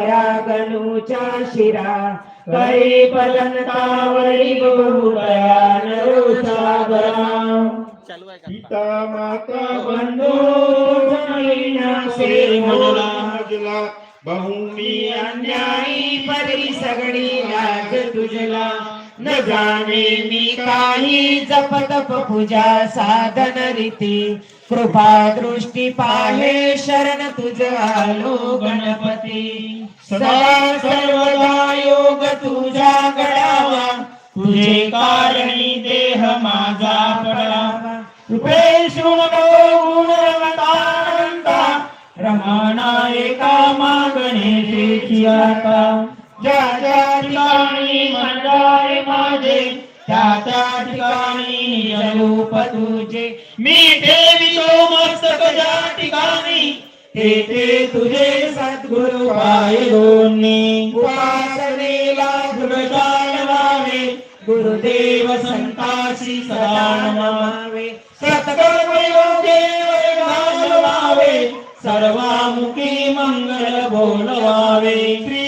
गणूच्या शिरा करी पलंतावरी बहुतया नरोषादरा पिता माता बंधू से मनला बहुमी अन्यायी परी सगळी लाज तुझला न जाणे मी काही जपतप पूजा साधन रीती कृपा दृष्टी पाहे शरण तुझ आलो गणपती सदा सर्वदा योग तुझा गडावा तुझे कारणी देह माझा पडावा कृपे शृण गुणवंता रमणा एका मागणे आता ज्या ज्या ठिकाणी मंडाळे माझे त्या त्या ठिकाणी निजरूप तुझे मी ठेवितो मस्तक ज्या ठिकाणी ते तुझे सद्गुरु पाय दोन्ही उपासनेला गुरुजान व्हावे गुरुदेव संतासी सदा नमावे सत्कर्मयोगे घालवावे सर्वामुखी मंगल बोलवावे श्री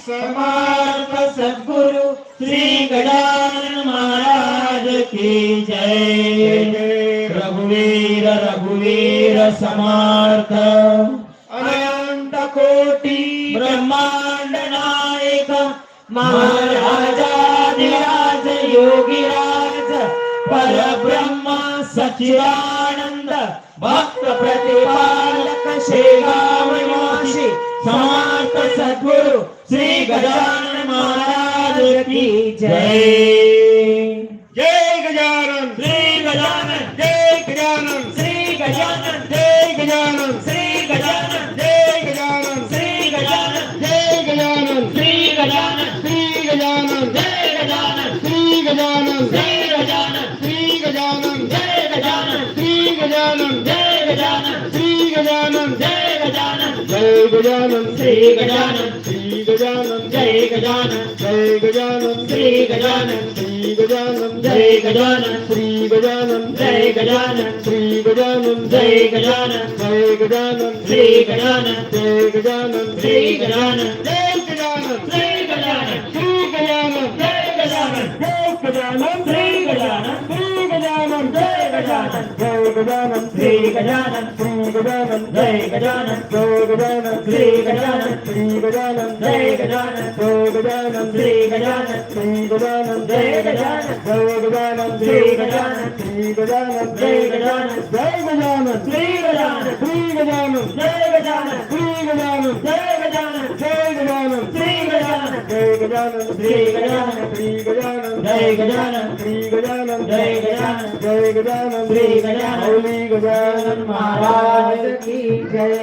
समर्थ सद्गुरु श्री गजानन महाराज की जय रघुवीर रघुवीर समर्थ अनंत कोटी ब्रह्मांड नायक महाराजाधिराज योगीराज परब्रह्म सच्चिदानंद भक्त प्रतिपालक शेगाव निवासी समर्थ सद्गुरु श्री गजानन महाराज की जय जय गजानन श्री गजानन जय गजानन श्री गजानन जय गजानन श्री गजानन जय गजानन श्री गजानन जय गजानन श्री गजानन श्री गजानन जय गजानन श्री गजानन श्री गजानन श्री गजानन जय गजानन श्री गजानन जय गजानन श्री गजानन जय गजानन जय गजानन श्री गजानन श्री गजानन जय गजानन जय गजानन श्री गजानन श्री गजानन जय गजानन श्री गजानन जय गजानन श्री गजानन जय गजानन जय गजानन श्री गजानन जय गजानन श्री गजानन जय गजानन श्री गजानन श्री गजानन जय गजानन जय गजानन श्री गजानन श्री गजानन जय गजानन जय गजानन श्री गजानन श्री गजानन जय गजानन जय गजानन श्री गजानन श्री गजानन जय गजानन जय गजानन श्री गजानन श्री गजानन जय गजानन जय गजानन श्री गजानन श्री गजानन जय गजानन जय गजानन श्री गजानन श्री गजानन जय गजानन श्री गजानन जय गजानन जय गजानन श्री गजानन जय गजानन श्री गजानन श्री गजानन जय गजानन श्री गजानन जय गजानन जय गजानन श्री गजानन मौली गजानन महाराज की जय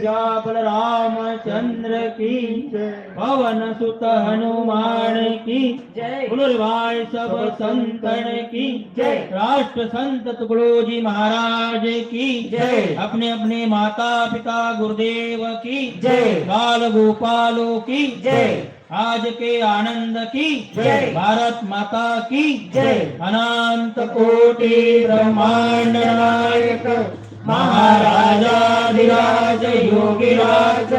जय बलरामचंद्र की जय पवन सुत हनुमान की जय गुरुभाई सब संतन की जय राष्ट्र संत तुकडोजी महाराज की जय अपने अपने माता पिता गुरुदेव की जय बाल गोपालों की जय आज के आनंद की जय भारत माता की जय अनंत कोटि ब्रह्मांड नायक महाराजाधिराज योगीराज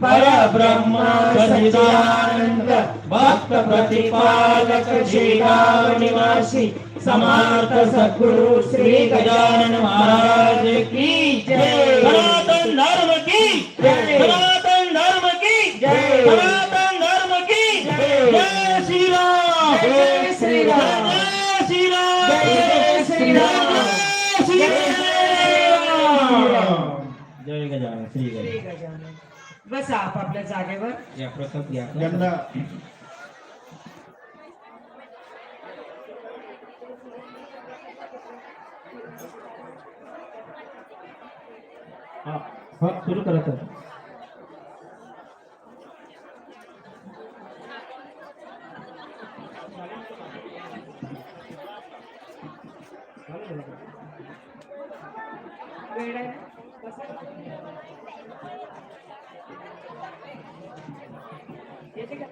परब्रह्म सच्चिदानंद भक्त प्रतिपालक शेगाव निवासी समर्थ सद्गुरु श्री गजानन महाराज की जय सनातन धर्म की जय सनातन धर्म की जय सनातन धर्म की जय जय श्री राम जय श्री राम जय श्री राम जय श्री राम जय श्री राम जय गजानन श्री श्री गजानन गजानन बसा आपापल्या जागेवर या प्रसाद या यंदा हा सुरू करा सर वेळ आहे ना? बसा. येते का?